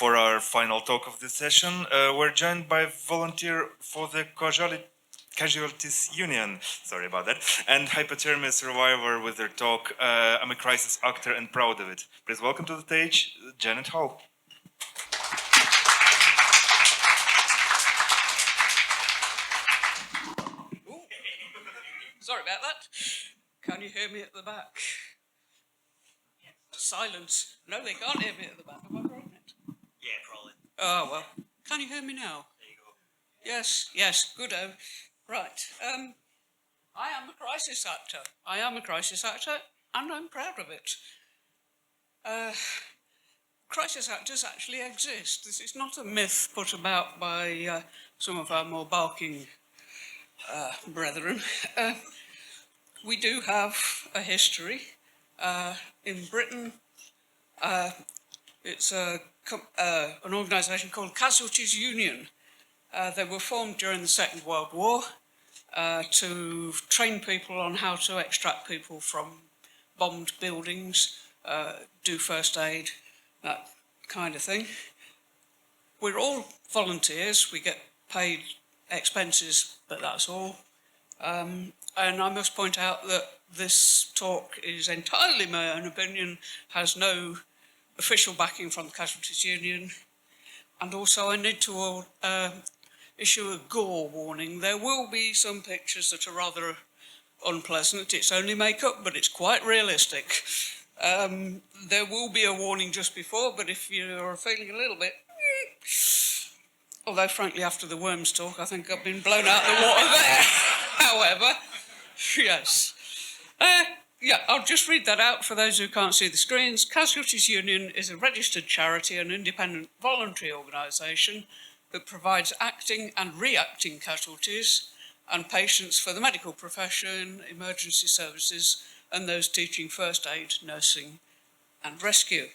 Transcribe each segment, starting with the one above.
For our final talk of this session, we're joined by a volunteer for the Casualties Union, sorry about that, and hypothermia survivor with their talk, I'm a crisis actor and proud of it. Please welcome to the stage, Janet Hall. Ooh. Sorry about that. Can you hear me at the back? Silence. No, they can't hear me at the back. Have I broken it? Yeah, probably. Oh, well. Can you hear me now? There you go. Yes, good. Right. I am a crisis actor, and I'm proud of it. Crisis actors actually exist. This is not a myth put about by some of our more barking brethren. We do have a history. In Britain, it's an organisation called Casualties Union. They were formed during the Second World War to train people on how to extract people from bombed buildings, do first aid, that kind of thing. We're all volunteers. We get paid expenses, but that's all. And I must point out that this talk is entirely my own opinion, has no official backing from the Casualties Union. And also I need to issue a gore warning. There will be some pictures that are rather unpleasant. It's only makeup, but it's quite realistic. There will be a warning just before, but if you're feeling a little bit... Although, frankly, after the worms talk, I think I've been blown out of the water there. However, yes. I'll just read that out for those who can't see the screens. Casualties Union is a registered charity and independent voluntary organisation that provides acting and reacting casualties and patients for the medical profession, emergency services, and those teaching first aid, nursing, and rescue.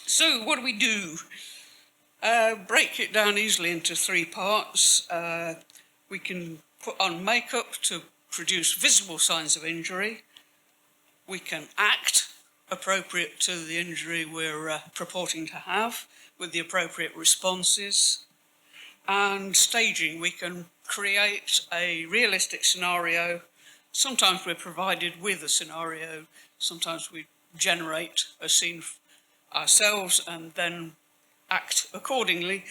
So, what do? Break it down easily into three parts. We can put on makeup to produce visible signs of injury. We can act appropriate to the injury we're purporting to have with the appropriate responses. And staging, we can create a realistic scenario. Sometimes we're provided with a scenario. Sometimes we generate a scene ourselves and then act accordingly.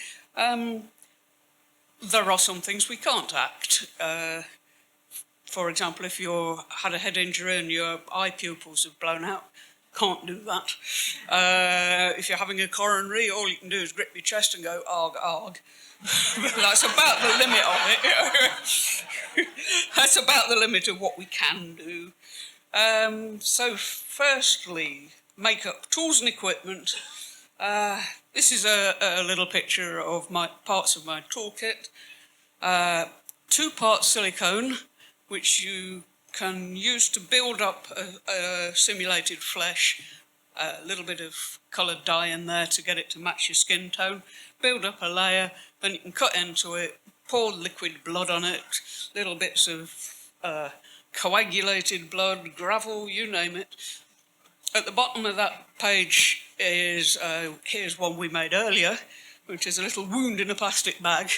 There are some things we can't act. For example, if you had a head injury and your eye pupils have blown out, can't do that. If you're having a coronary, all you can do is grip your chest and go, arg, arg. That's about the limit of it. That's about the limit of what we can do. So firstly, makeup, tools and equipment. This is a little picture of parts of my toolkit. 2 parts silicone, which you can use to build up a simulated flesh, a little bit of coloured dye in there to get it to match your skin tone, build up a layer, then you can cut into it, pour liquid blood on it, little bits of coagulated blood, gravel, you name it. At the bottom of that page is, here's one we made earlier, which is a little wound in a plastic bag.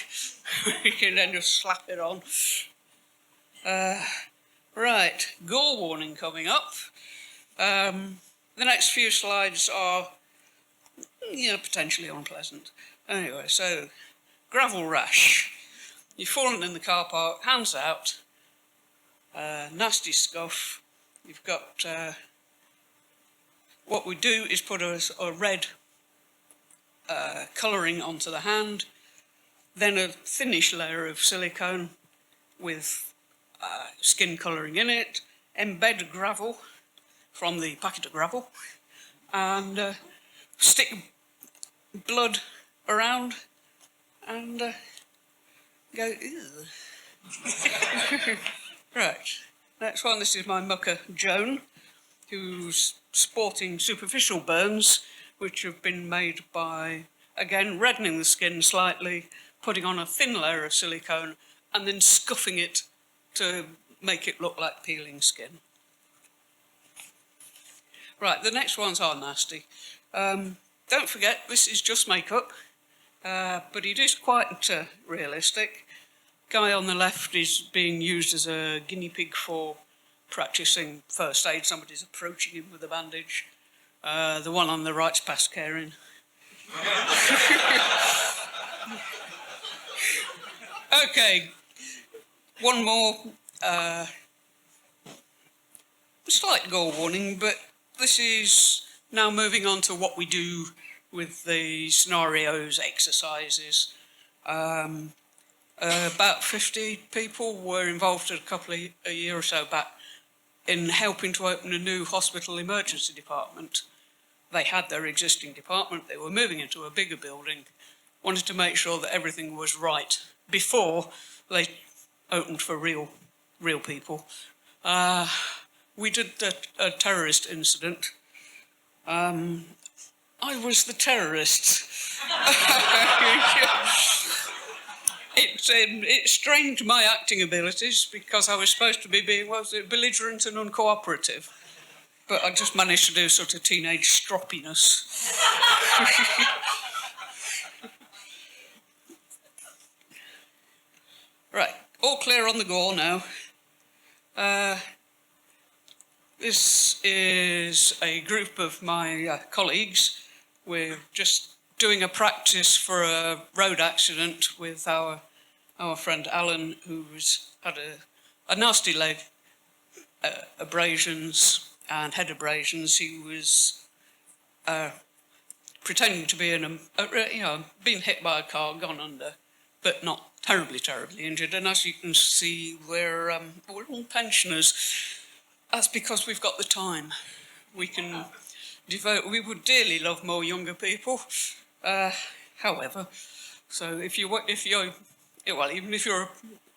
You can then just slap it on. Right, gore warning coming up. The next few slides are, potentially unpleasant. Anyway, so, gravel rash. You've fallen in the car park, hands out, nasty scuff. You've got... what we do is put a red colouring onto the hand, then a thinnish layer of silicone with skin colouring in it, embed gravel from the packet of gravel, and stick blood around and go, ew. Right, next one, this is my mucker Joan, who's sporting superficial burns, which have been made by, again, reddening the skin slightly, putting on a thin layer of silicone, and then scuffing it to make it look like peeling skin. Right, the next ones are nasty. Don't forget, this is just makeup, but it is quite realistic. Guy on the left is being used as a guinea pig for practicing first aid. Somebody's approaching him with a bandage. The one on the right's past caring. Okay, one more slight gore warning, but this is now moving on to what we do with the scenarios, exercises. About 50 people were involved a year or so back in helping to open a new hospital emergency department. They had their existing department, they were moving into a bigger building, wanted to make sure that everything was right before they opened for real people. We did a terrorist incident. I was the terrorist. It strained my acting abilities because I was supposed to be being belligerent and uncooperative. But I just managed to do sort of teenage stroppiness. Right, all clear on the gore now. This is a group of my colleagues. We're just doing a practice for a road accident with our friend Alan, who's had a nasty leg abrasions and head abrasions. He was pretending to be being hit by a car, gone under, but not terribly injured. And as you can see, we're all pensioners. That's because we've got the time. We can devote. We would dearly love more younger people. However, so even if you're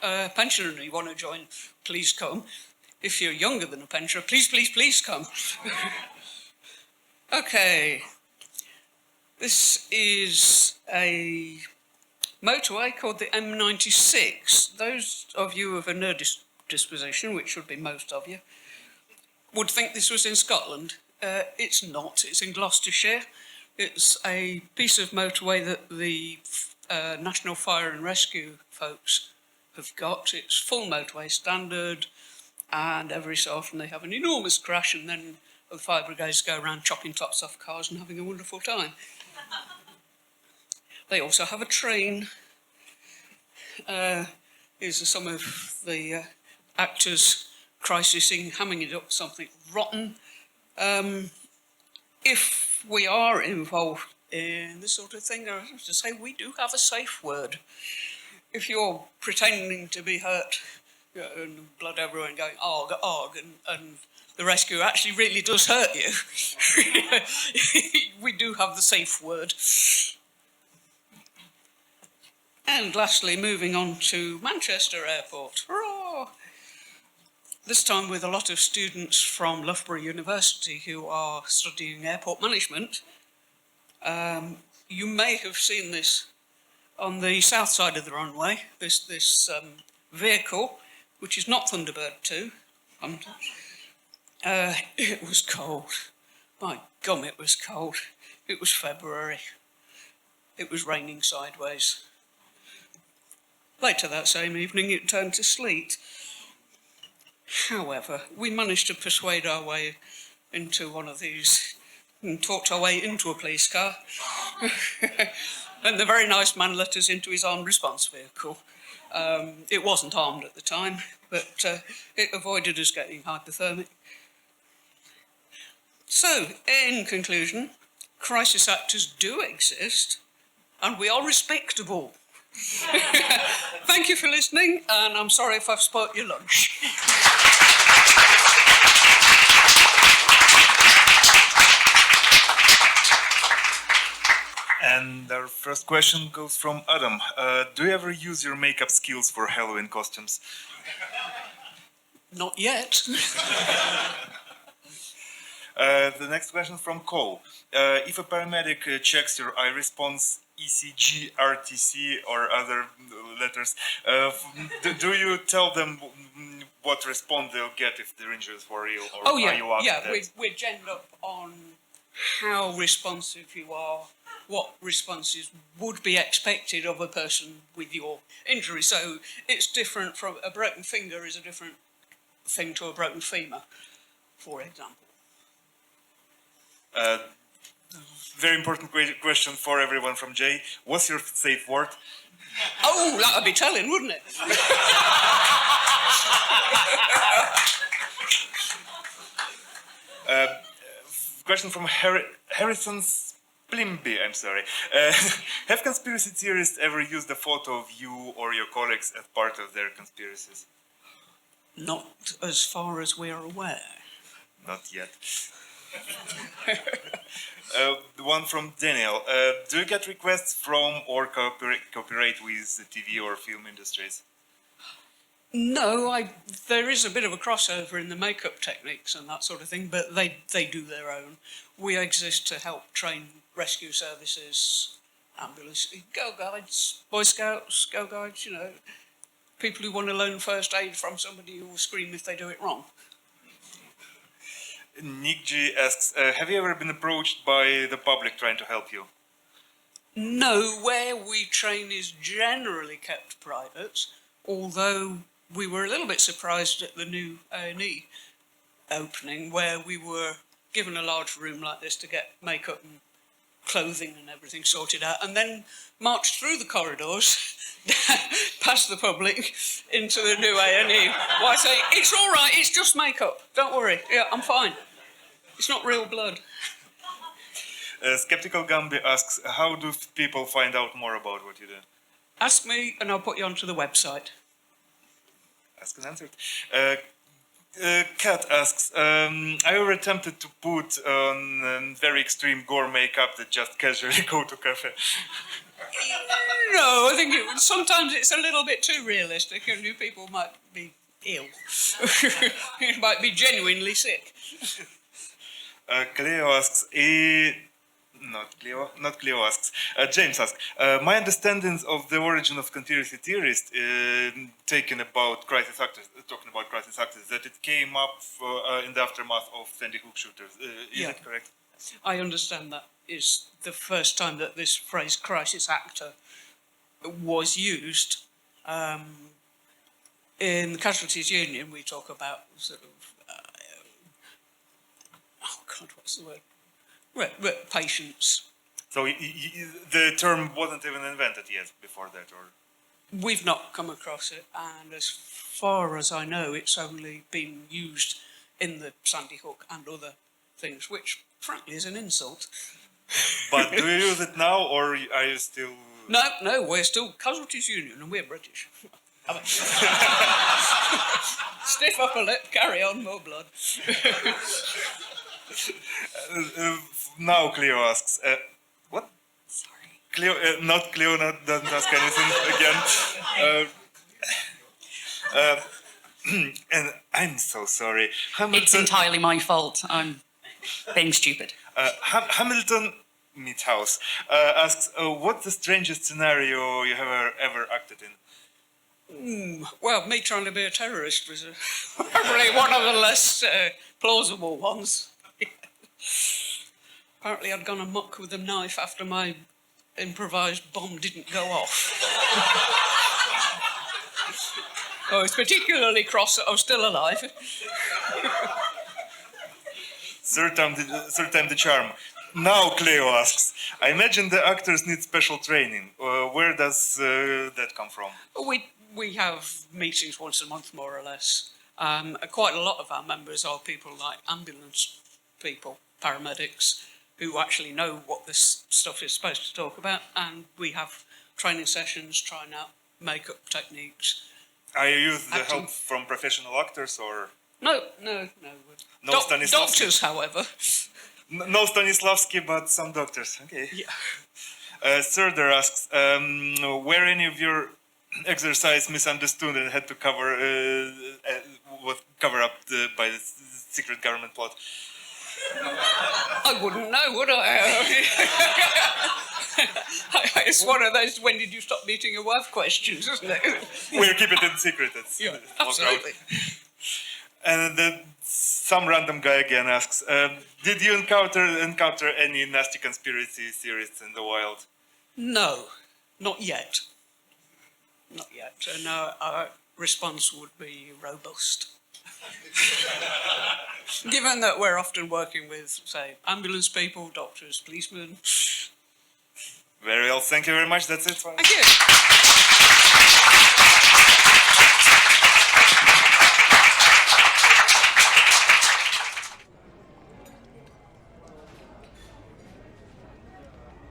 a pensioner and you want to join, please come. If you're younger than a pensioner, please come. Okay. This is a motorway called the M96. Those of you of a nerd disposition, which should be most of you, would think this was in Scotland. It's not. It's in Gloucestershire. It's a piece of motorway that the National Fire and Rescue folks have got. It's full motorway standard, and every so often they have an enormous crash, and then the fire brigades go around chopping tops off cars and having a wonderful time. They also have a train. These are some of the actors crisising, hamming it up something rotten. If we are involved in this sort of thing, I have to say we do have a safe word. If you're pretending to be hurt and blood everywhere and going arg, arg, and the rescue actually really does hurt you, we do have the safe word. And lastly, moving on to Manchester Airport. Hurrah! This time with a lot of students from Loughborough University who are studying airport management. You may have seen this on the south side of the runway, this vehicle, which is not Thunderbird 2. It was cold. My gum, it was cold. It was February. It was raining sideways. Later that same evening, it turned to sleet. However, we managed to persuade our way into one of these and talked our way into a police car. And the very nice man let us into his armed response vehicle. It wasn't armed at the time, but it avoided us getting hypothermic. So, in conclusion, crisis actors do exist, and we are respectable. Thank you for listening, and I'm sorry if I've spoilt your lunch. And our first question goes from Adam. Do you ever use your makeup skills for Halloween costumes? Not yet. The next question from Cole. If a paramedic checks your eye response, ECG, RTC, or other letters, do you tell them what response they'll get if their injuries were real, or Oh yeah, are you after yeah. that? We're genned up on how responsive you are, what responses would be expected of a person with your injury. So it's different from a broken finger is a different thing to a broken femur, for example. Very important question for everyone from Jay. What's your safe word? Oh, that would be telling, wouldn't it? Question from Harrison Splimby, I'm sorry. Have conspiracy theorists ever used a photo of you or your colleagues as part of their conspiracies? Not as far as we're aware. Not yet. The one from Daniel. Do you get requests from or cooperate with the TV or film industries? No, there is a bit of a crossover in the makeup techniques and that sort of thing, but they do their own. We exist to help train rescue services, ambulance, Girl Guides, Boy Scouts, Girl Guides, you know, people who want to learn first aid from somebody who will scream if they do it wrong. Nick G asks, have you ever been approached by the public trying to help you? No, where we train is generally kept private, although we were a little bit surprised at the new A&E opening, where we were given a large room like this to get makeup and clothing and everything sorted out, and then marched through the corridors, past the public, into the new A&E, while saying, it's all right, it's just makeup, don't worry, yeah, I'm fine. It's not real blood. Skeptical Gambi asks, how do people find out more about what you do? Ask me and I'll put you onto the website. Asked and answered. Kat asks, are you ever tempted to put on very extreme gore makeup that just casually go to cafe? No, I think sometimes it's a little bit too realistic and you people might be ill. You might be genuinely sick. Cleo asks, James asks, my understandings of the origin of conspiracy theorists talking about crisis actors, that it came up in the aftermath of Sandy Hook shooters. Is Yeah. it correct? I understand that is the first time that this phrase crisis actor was used. In the Casualties Union, we talk about sort of, what's the word? Patients. So the term wasn't even invented yet before that, or? We've not come across it, and as far as I know, it's only been used in the Sandy Hook and other things, which frankly is an insult. But do you use it now, or are you still? No, we're still Casualties Union, and we're British. Stiff upper lip, carry on, more blood. Now Cleo asks, what? Sorry. Cleo doesn't ask anything again. And I'm so sorry. It's entirely my fault. I'm being stupid. Hamilton Meathouse asks, what's the strangest scenario you have ever acted in? Well, me trying to be a terrorist was probably one of the less plausible ones. Apparently I'd gone amok with a knife after my improvised bomb didn't go off. I was particularly cross that I was still alive. Third time the charm. Now Cleo asks, I imagine the actors need special training. Where does that come from? We have meetings once a month, more or less. Quite a lot of our members are people like ambulance people, paramedics, who actually know what this stuff is supposed to talk about, and we have training sessions trying out makeup techniques. Are you use the help from professional actors, or? No. Doctors, however. No Stanislavski, but some doctors. Okay. Yeah. Serder asks, were any of your exercise misunderstood and had to cover up by the secret government plot? I wouldn't know, would I? It's one of those when did you stop meeting your wife questions, isn't it? We'll keep it in secret. It's Yeah, absolutely. And then some random guy again asks, did you encounter any nasty conspiracy theorists in the wild? No, not yet. Not yet. And our response would be robust. Given that we're often working with, say, ambulance people, doctors, policemen. Very well, thank you very much. That's it. Thank you.